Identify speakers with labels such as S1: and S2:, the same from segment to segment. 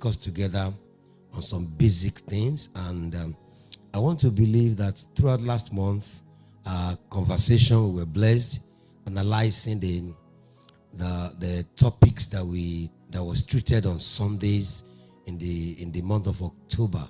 S1: discuss together on some basic things. And I want to believe that throughout last month, conversation, we were blessed, analyzing the topics that was treated on Sundays in the month of October.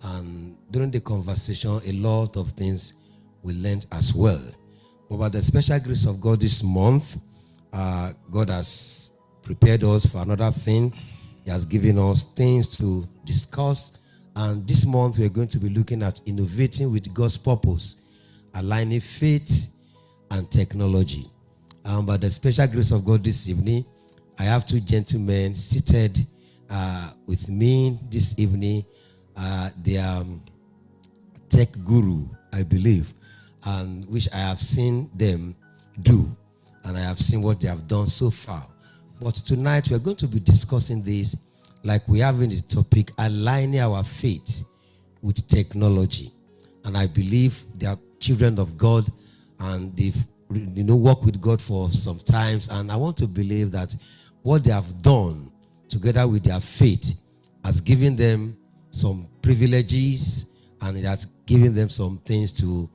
S1: And during the conversation, a lot of things we learned as well. But by the special grace of God this month, God has prepared us for another thing. He has given us things to discuss. And this month, we're going to be looking at innovating with God's purpose, aligning faith and technology. By the special grace of God this evening, I have two gentlemen seated with me this evening. They are tech guru, I believe, and which I have seen them do, and I have seen what they have done so far. But tonight we're going to be discussing this, like we have in the topic, aligning our faith with technology. And I believe they are children of God, and they've worked with God for some times. And I want to believe that what they have done together with their faith has given them some privileges, and it has given them some things to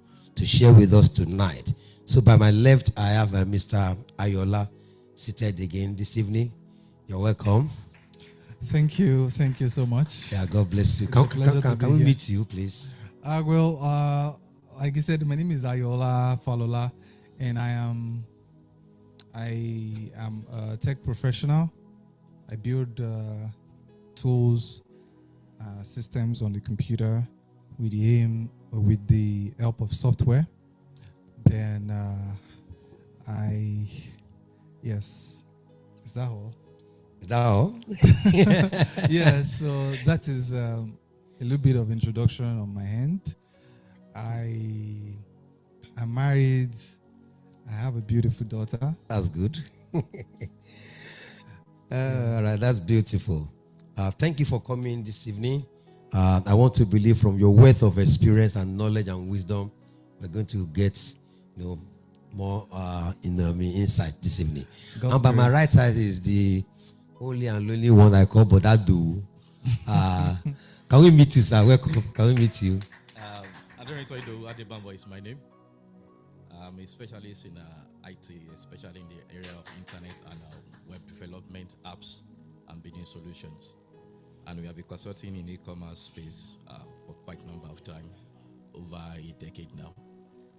S1: share with us tonight. So by my left, I have Mr. Ayola seated again this evening. You're welcome.
S2: Thank you so much.
S1: Yeah, God bless you. Can we meet you, please?
S2: Like you said, my name is Ayola Falola, and I am a tech professional. I build tools, systems on the computer with the help of software. Then yes, is that all?
S1: Is that all?
S2: Yeah, so that is a little bit of introduction on my end. I'm married. I have a beautiful daughter.
S1: That's good. All right, that's beautiful. Thank you for coming this evening. I want to believe from your wealth of experience and knowledge and wisdom, we're going to get more insight this evening. And by my right side is the only and lonely one I call Bodadu. Can we meet you, sir? Welcome. Can we meet you?
S3: Adorintoido Adebambo is my name. I'm a specialist in IT, especially in the area of internet and web development, apps, and business solutions. And we have been consulting in e-commerce space for quite a number of time, over a decade now.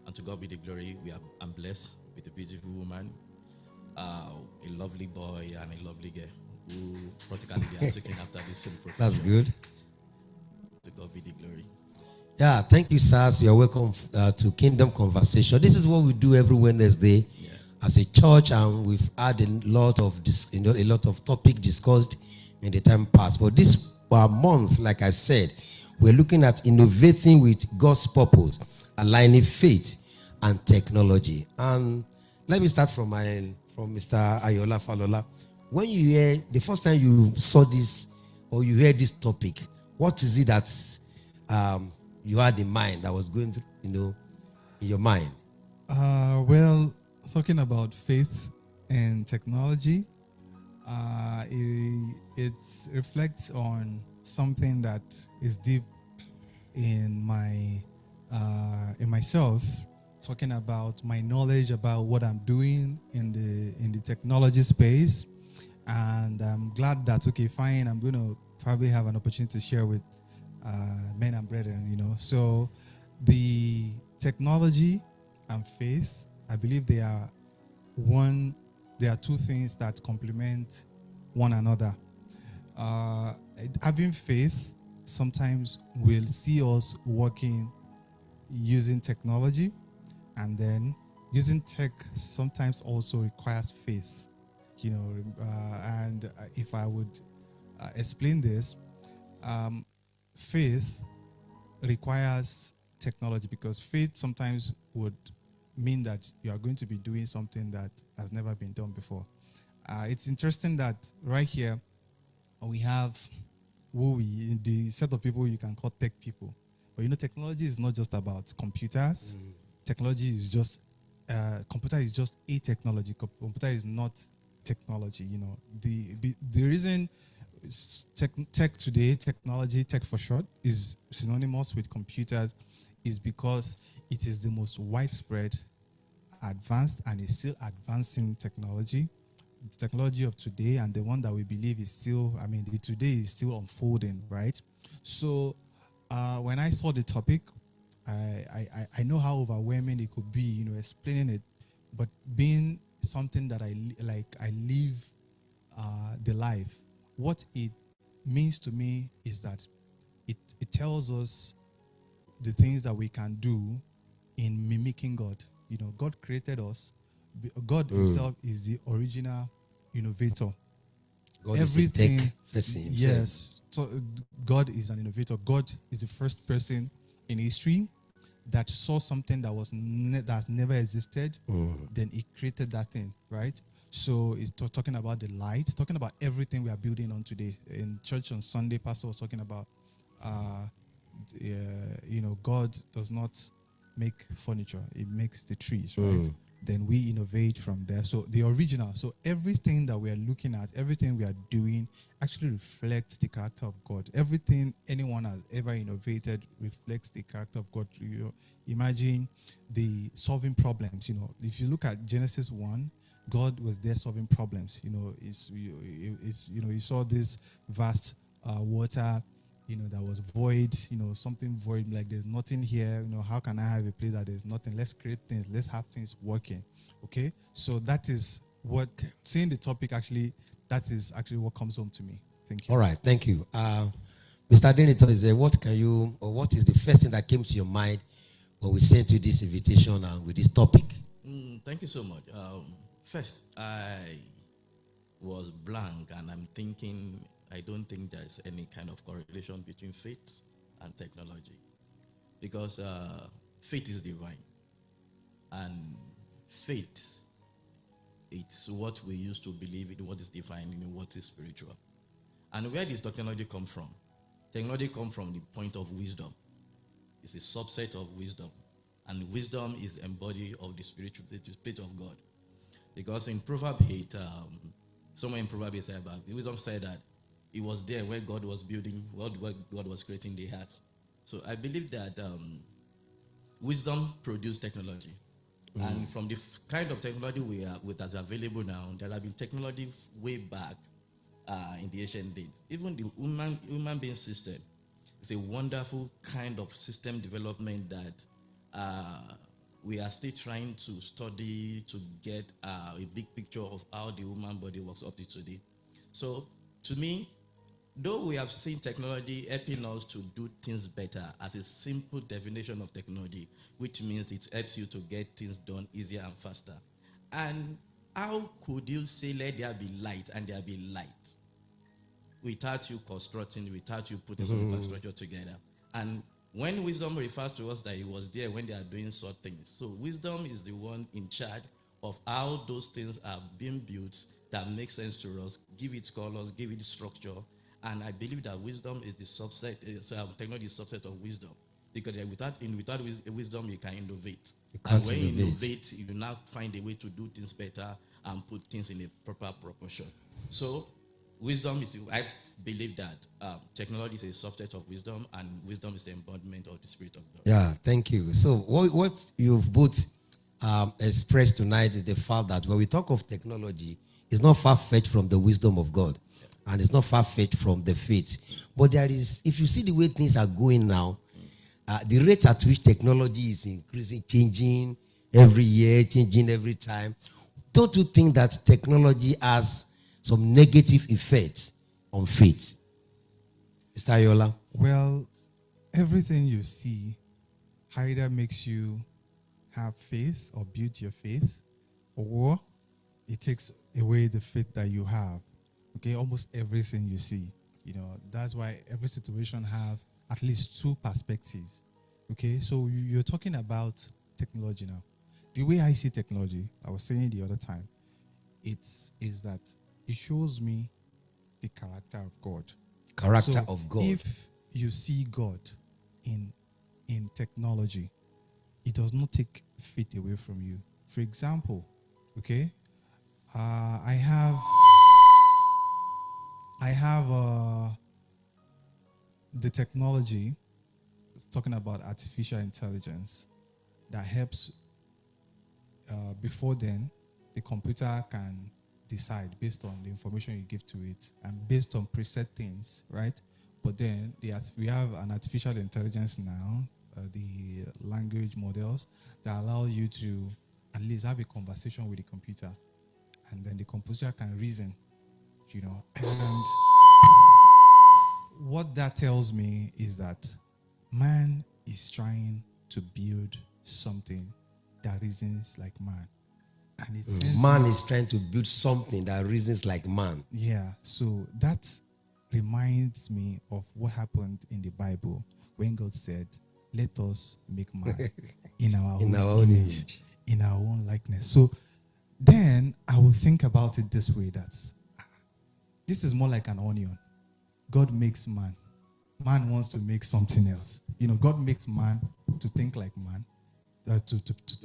S3: And to God be the glory, I'm blessed with a beautiful woman, a lovely boy, and a lovely girl who practically they are taking after this same profession.
S1: That's good.
S3: To God be the glory.
S1: Yeah, thank you, sirs. You're welcome to Kingdom Conversation. This is what we do every Wednesday as a church, and we've had a lot of topic discussed in the time past. But this month, like I said, we're looking at innovating with God's purpose, aligning faith and technology. And let me start from Mr. Ayola Falola. When you hear the first time you saw this or you heard this topic, what is it that you had in mind that was going through, in your mind?
S2: Well, talking about faith and technology, it reflects on something that is deep in myself. Talking about my knowledge about what I'm doing in the technology space, and I'm glad that I'm going to probably have an opportunity to share with men and brethren. So the technology and faith, I believe they are two things that complement one another. Having faith sometimes will see us working using technology, and then using tech sometimes also requires faith. And if I would explain this, faith requires technology, because faith sometimes would mean that you are going to be doing something that has never been done before. It's interesting that right here we have the set of people you can call tech people. But technology is not just about computers. Technology is just computer is just a technology. Computer is not technology. The reason tech today, technology, tech for short, is synonymous with computers, is because it is the most widespread, advanced, and is still advancing technology. The technology of today and the one that we believe is still, the today is still unfolding, right? So when I saw the topic, I know how overwhelming it could be, explaining it, but being something that I live the life. What it means to me is that it tells us the things that we can do in mimicking God. God created us. God himself is the original innovator.
S1: God
S2: Everything,
S1: is a tech person himself.
S2: yes. So God is an innovator. God is the first person in history that saw something that was that's never existed. Then he created that thing, right? So it's talking about the light, talking about everything we are building on today. In church on Sunday, Pastor was talking about, God does not make furniture; it makes the trees, right? Then we innovate from there. So the original. So everything that we are looking at, everything we are doing, actually reflects the character of God. Everything anyone has ever innovated reflects the character of God. Imagine the solving problems. If you look at Genesis 1. God was there solving problems. You saw this vast water, that was void, something void, like there's nothing here. How can I have a place that there's nothing? Let's create things. Let's have things working. Okay? So that is what, seeing the topic actually, that is actually what comes home to me. Thank you.
S1: All right, thank you. Mr. Denito is there. What is the first thing that came to your mind when we sent you this invitation and with this topic?
S3: Thank you so much. First, I was blank, and I'm thinking, I don't think there's any kind of correlation between faith and technology, because faith is divine, and faith, it's what we used to believe in, what is divine, what is spiritual. And where does technology come from? Technology comes from the point of wisdom. It's a subset of wisdom, and wisdom is embodied of the spirit of God. Because in Proverbs 8, somewhere in Proverbs 8 said about wisdom said that it was there where God was building, where God was creating the heart. So I believe that wisdom produced technology. And from the kind of technology we are with that's available now, there have been technology way back in the ancient days. Even the human being system is a wonderful kind of system development that we are still trying to study to get a big picture of how the human body works up to today. So, to me, though we have seen technology helping us to do things better as a simple definition of technology, which means it helps you to get things done easier and faster. And how could you say, let there be light and there be light, without you constructing, without you putting some infrastructure together? And when wisdom refers to us that it was there when they are doing such things. So wisdom is the one in charge of how those things are being built that make sense to us, give it colors, give it structure. And I believe that wisdom is the subset, technology is a subset of wisdom. Because without wisdom, you can innovate.
S1: And
S3: when you innovate, you now find a way to do things better and put things in a proper proportion. So wisdom is, I believe that technology is a subset of wisdom, and wisdom is the embodiment of the Spirit of God.
S1: Yeah, thank you. So what you've both expressed tonight is the fact that when we talk of technology, it's not far-fetched from the wisdom of God, and it's not far-fetched from the faith. But there is, if you see the way things are going now, the rate at which technology is increasing, changing every year, changing every time, don't you think that technology has some negative effects on faith? Mr. Ayola?
S2: Well, everything you see either makes you have faith or build your faith, or it takes away the faith that you have. Okay, almost everything you see. That's why every situation have at least two perspectives. Okay, so you're talking about technology now. The way I see technology, I was saying the other time, is that it shows me the character of God.
S1: Character of God.
S2: If you see God in technology, it does not take faith away from you. For example, okay, I have I have the technology. It's talking about artificial intelligence that helps. Before then, the computer can decide based on the information you give to it and based on preset things, right? But then we have an artificial intelligence now, the language models that allow you to at least have a conversation with the computer, and then the computer can reason, And what that tells me is that man is trying to build something that reasons like man. And it sends
S1: Man is trying to build something that reasons like man.
S2: Yeah, so that reminds me of what happened in the Bible when God said, "Let us make man in our own image, in our own likeness." So then I will think about it this way: that this is more like an onion. God makes man. Man wants to make something else. God makes man to think like man, to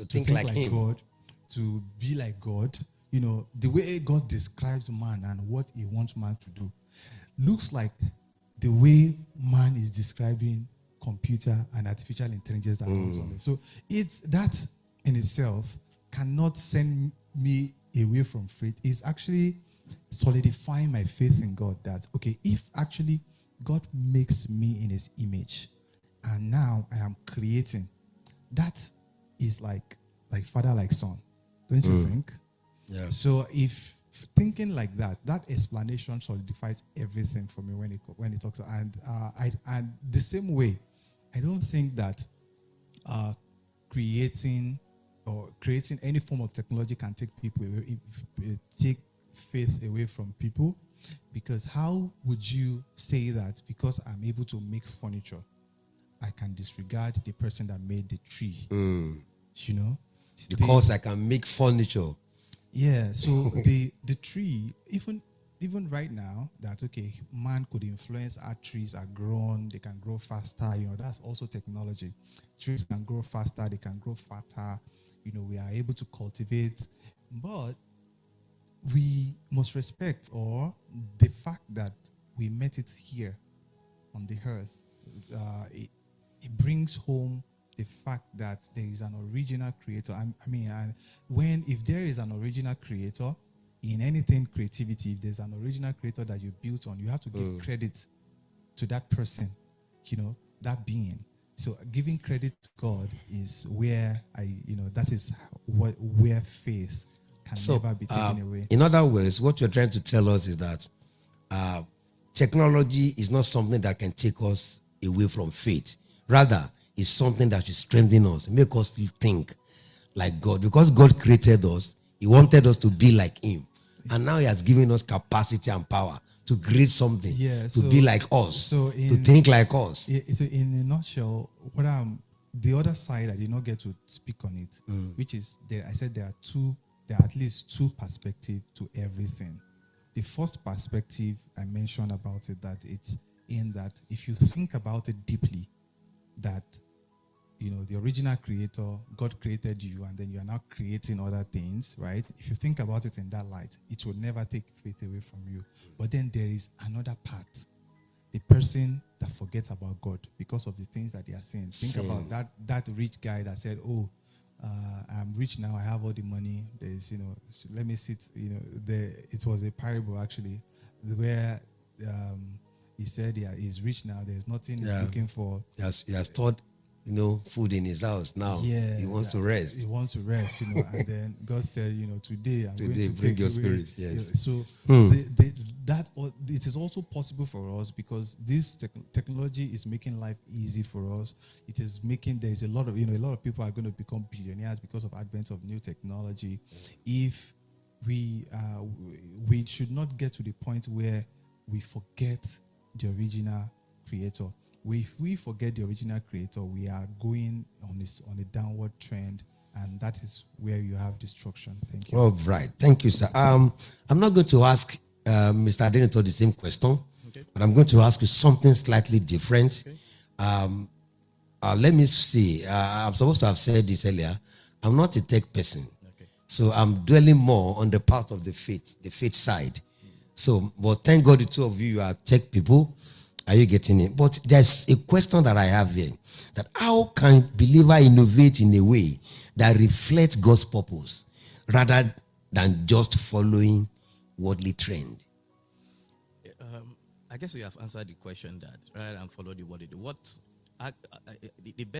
S2: think like
S1: him.
S2: God, to be like God. The way God describes man and what he wants man to do looks like the way man is describing computer and artificial intelligence that comes on it. So it's that in itself cannot send me away from faith. It's actually solidifying my faith in God that, okay, if actually God makes me in his image and now I am creating, that is like father, like son. Don't you think?
S1: Yeah.
S2: So if thinking like that explanation solidifies everything for me when it talks. And the same way, I don't think that creating any form of technology can take people away, take faith away from people, because how would you say that because I'm able to make furniture, I can disregard the person that made the tree?
S1: Because I can make furniture.
S2: Yeah, so the tree, even right now, that okay, man could influence how trees are grown, they can grow faster, that's also technology. Trees can grow faster, they can grow fatter, we are able to cultivate, but we must respect the fact that we met it here on the earth. It brings home the fact that there is an original creator. If there is an original creator in anything creativity, if there's an original creator that you built on, you have to give credit to that person, that being. So giving credit to God is where that is where faith can never be taken away.
S1: In other words, what you're trying to tell us is that technology is not something that can take us away from faith. Rather, it's something that should strengthen us, make us think like God. Because God created us, he wanted us to be like him. And now he has given us capacity and power to create something, to be like us, to think like us.
S2: So in a nutshell, the other side, I did not get to speak on it, which is, I said there are at least two perspectives to everything. The first perspective I mentioned about it, that it's in that if you think about it deeply, that the original creator, God created you, and then you are now creating other things, right? If you think about it in that light, it will never take faith away from you. But then there is another part, the person that forgets about God because of the things that they are saying. Think about that rich guy that said, I'm rich now, I have all the money. There's, let me sit, it was a parable actually, where he said he's rich now, there's nothing he's looking for.
S1: He has stored, food in his house now.
S2: Yeah,
S1: he wants to rest.
S2: He wants to rest, and then God said, today I'm going to
S1: bring your
S2: away.
S1: spirit. Yes.
S2: So it is also possible for us because this technology is making life easy for us. It is making, there's a lot of people are going to become billionaires because of advent of new technology. If we should not get to the point where we forget the original creator. If we forget the original creator, we are going on a downward trend, and that is where you have destruction. Thank you.
S1: All right. Thank you, sir. I'm not going to ask Mr. Adenito the same question, but I'm going to ask you something slightly different. Let me see. I'm supposed to have said this earlier. I'm not a tech person. So I'm dwelling more on the part of the faith side. So, but thank God the two of you are tech people. Are you getting it? But there's a question that I have here: that how can believer innovate in a way that reflects God's purpose rather than just following worldly trend?
S3: I guess we have answered the question that rather than follow the what they do. The best